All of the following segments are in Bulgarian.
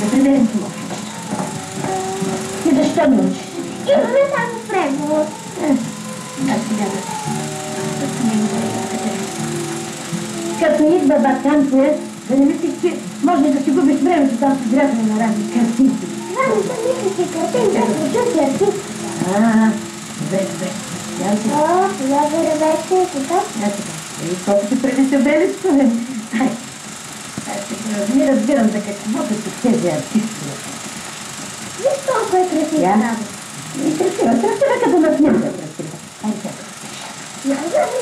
Непременно ти можеш. И защо не учиш? Имаме само превод. А сега като идва вакансия, да не мислиш, че може да си губиш времето там с изрядане на разни картинки. Мамо, съм мисля, че картинка е чути артист. Добре. О, това вече е така. И колко ти преди се белицата, бе? Не разбирам за каквото са тези артисти. Виж толкова е красива работа. И красива като на снимка красива. Знам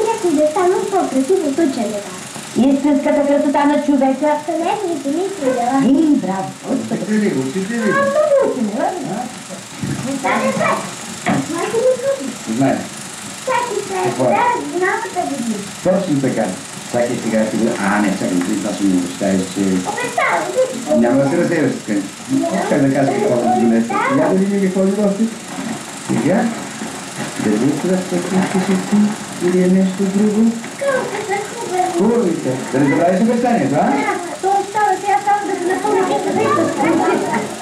някой да стана по-красиво от ученето. Истинската красота на човека. Сънесните мисли дела. И браво. Учите ли? Много учим, Майка ми служи. Знае. Всяки сега новата година. Точно така. Чакай сега ти го... Не, чакай, това ще ми обещаеш, че... Обещавам, виж. Няма да се разсейваш така. Как да кажеш какво да донесе? Сега да видим какво да гости. Сега? Дали това ще ти или е нещо друго? Хубавите. Да не забравиш обещанието, а? Това става сега само да се напълня къса да искаш.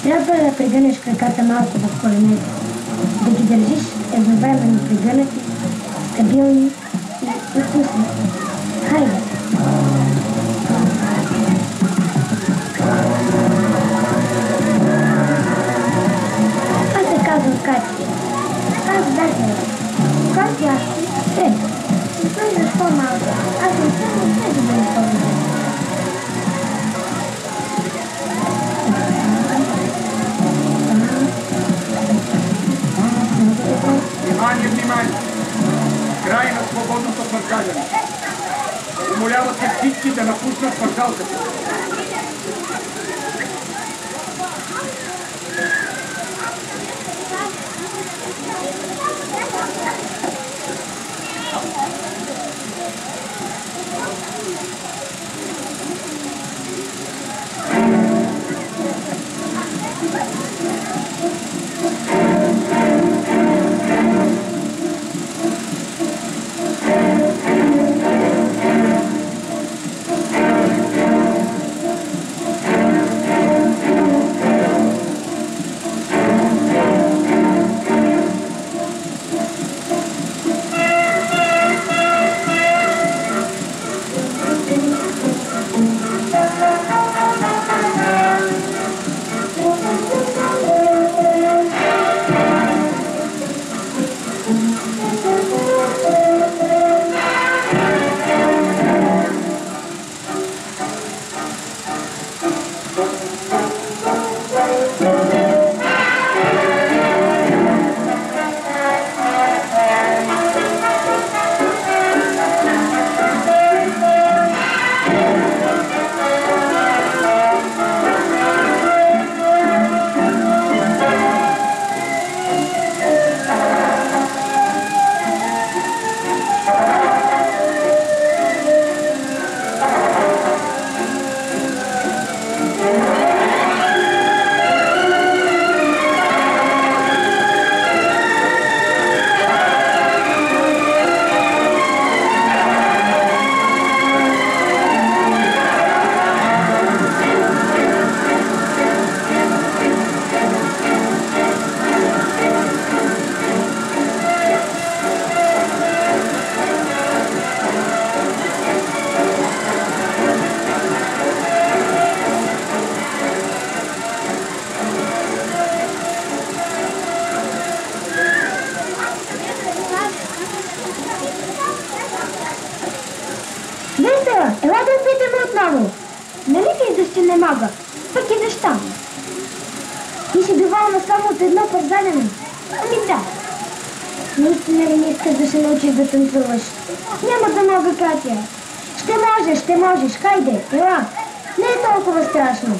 Трябва да прегънеш краката малко в коленете, да ги държиш едновременно прегънати, стабилни и вкусни. Хайде! Аз се казвам Кати. Аз Датя. Катя, не слъждаш по-малко. Аз съм само все да бъде по-малко. Внимание! Край на свободното паркаляне. Умоляват се всички да напуснат паркалката. ама само от едно предадено. Ами да. Наистина ли не искаш да се научиш да танцуваш? Няма да мога, Катя. Ще можеш, хайде, ела. Не е толкова страшно.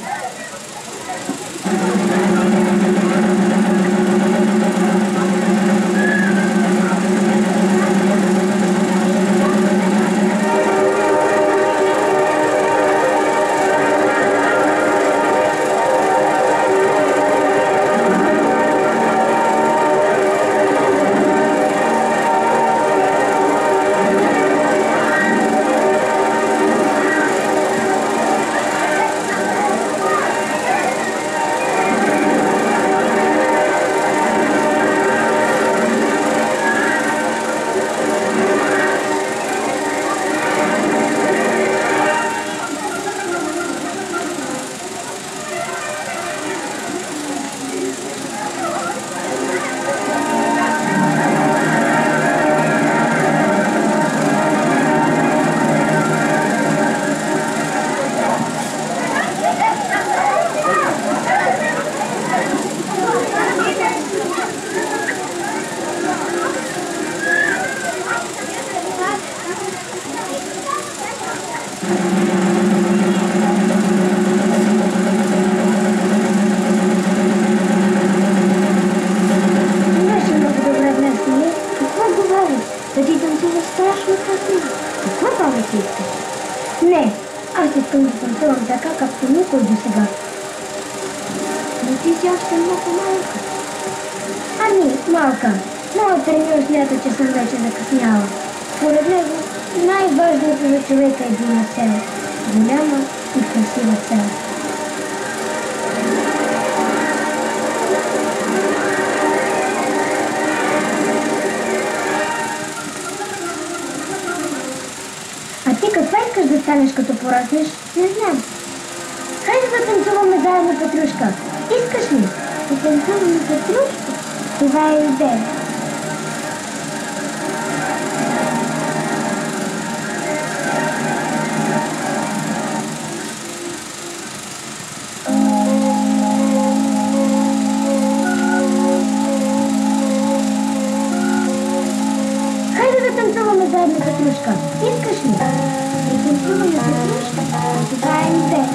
Не, аз искам да танцувам така, както никой до сега. Но ти си още много малка. Ами, малка. Моят треньор смята, че съм вече закъсняла. Според него, най-важното за човека е да има цел. Голяма и красива цел. А ти каква искаш да станеш като пораснеш? Не знам. Хайде да танцуваме заедно, Петрушка. Искаш ли? Да танцуваме, Петрушка? Това е идея. Хайде да танцуваме заедно, Петрушка. Искаш ли? Да танцуваме, Петрушка? Това е идея.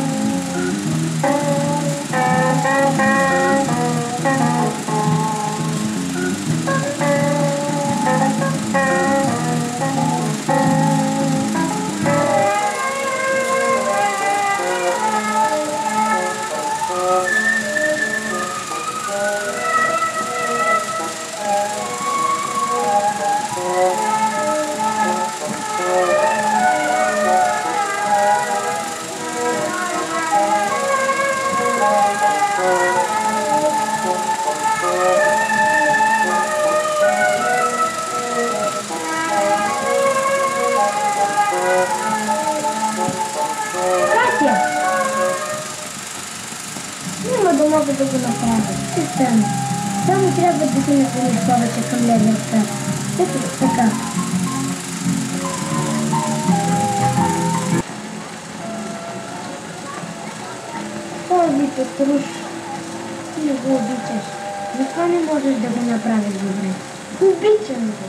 Да го направя. Ще стане. Само трябва да се наклониш повече към левия крак. Ето така. Ой, Петруш, ти не го обичаш. Защо не можеш да го направиш добре? Обичам го.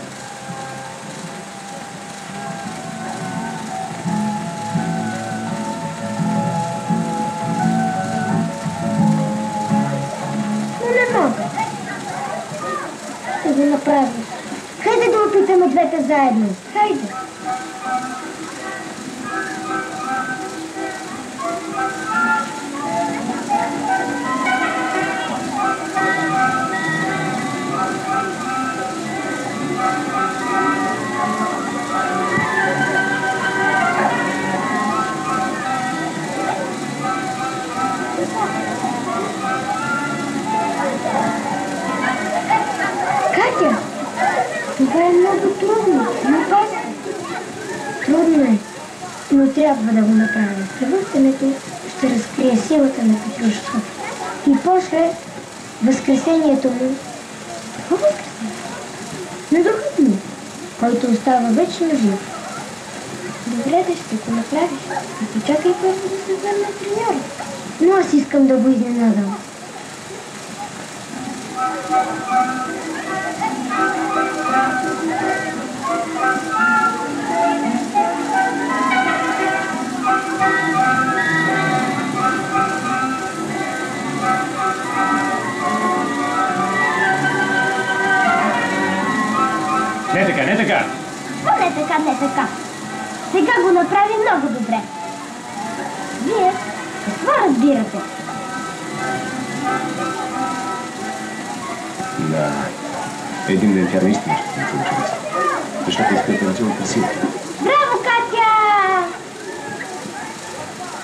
Ще го направиш. Хайде да опитаме двете заедно. Хайде. Това е много трудно. Трудно е, но трябва да го направя. Превръщането ще разкрие силата на Петрушка. И после възкресението му. Какво възкресение? На духът му, който остава вечно жив. Добре, да ще го направиш. А почакай просто да се върне треньора. Но аз искам да го изненадам. Не така, не така. О, не така, не така. Сега го направи много добре. Вие какво разбирате? Да. Един ден тя наистина ще се научи ученица. Защото иска да танцува красиво. Браво, Катя!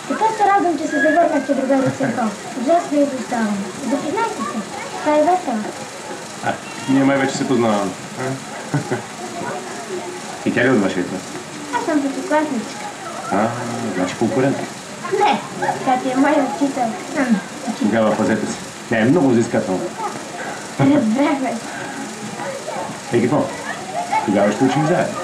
Така се радвам, че се завърнахте, другари Църков. Ужасно изоставам. Запознайте се. Това е весело. Ние май вече се познаваме. И тя ли от вашия клас? Аз съм петокласничка. Значи конкурентка. Не, Катя е моя учител. Тогава пазете се. Тя е много взискателна. Разбрахме. Какво? Тогава ще учим заедно.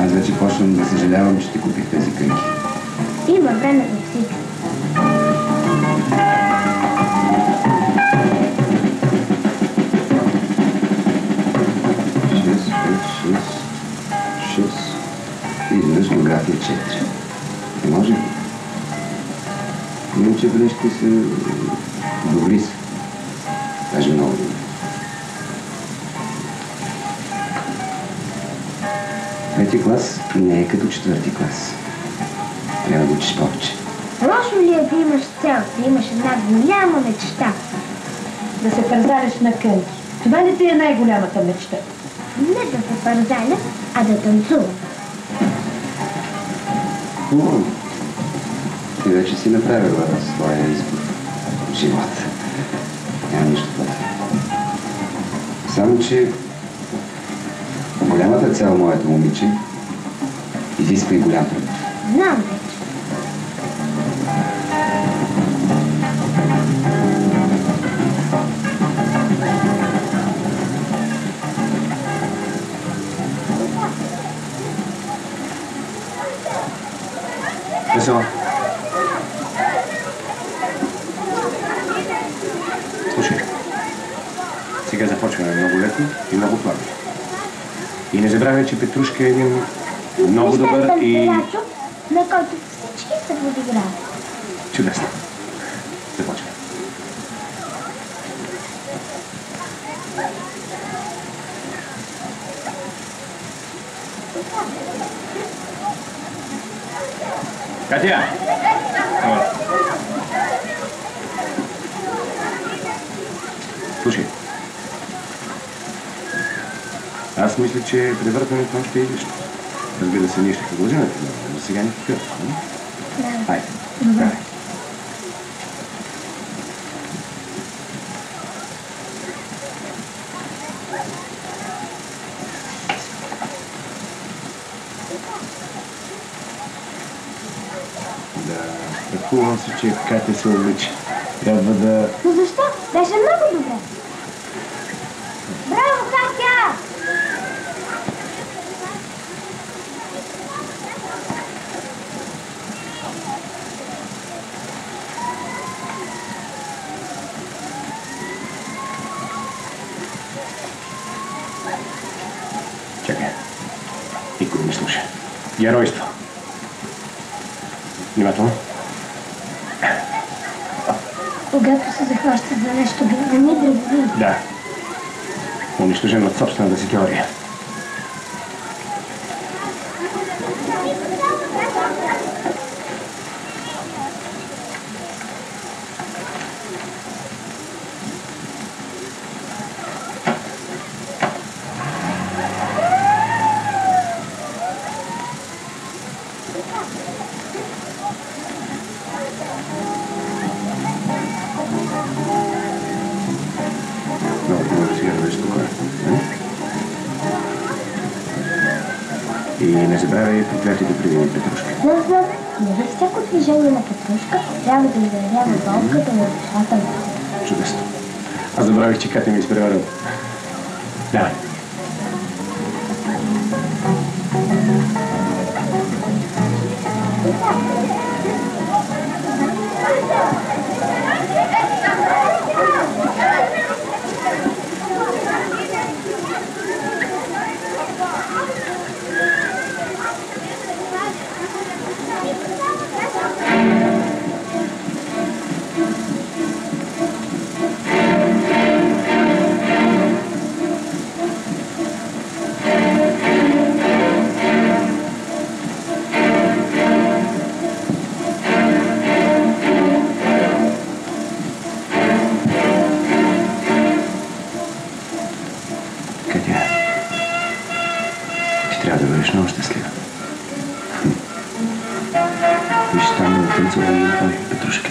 Аз вече почвам да съжалявам, че ти купих тези кънки. Има време за всичко. Шест. И изведнъж монография 4. Не може ли? Иначе бележки са добри са. Даже много добри. Пети клас не е като четвърти клас. Трябва да учиш повече. Лошо ли е да имаш цел, да имаш една голяма мечта? Да се парзалиш на кънки. Това не ти е най-голямата мечта. Не да се парзаля, а да танцувам. Хубаво. Ти вече си направила своя избор в живота. Няма нищо против. Само, че голямата цел, моето момиче, изисква и голям труд. Знам вече. Весело. Слушай, сега започваме много леко и много плавно. И не забравяй, че Петрушка е един много добър и... на който всички се подиграват. Чудесно. Започваме. Катя! Слушай. Аз мисля, че превъртането още е излишно. Разбира се, ние ще продължим, но сега не такъв. Да. Хайде. Добре. Давай. Да, ръкувам се, че Катя се облича. Трябва да... Но защо? Беше много добре. Браво, Катя! Чакай. Никой не слуша. Геройство. Внимателно. Когато се захващат за нещо, да не драгови. Да. Унищожен от собствената си теория. И не забравяй проклятието при Петрушка. Знам. Но за всяко движение на Петрушка трябва да изразява болката на душата му. Чудесно. Аз забравих, че Катя ми изпреварил. Давай. Трябва да бъдеш много щастлива. Виж, там на танцуване на Петрушка.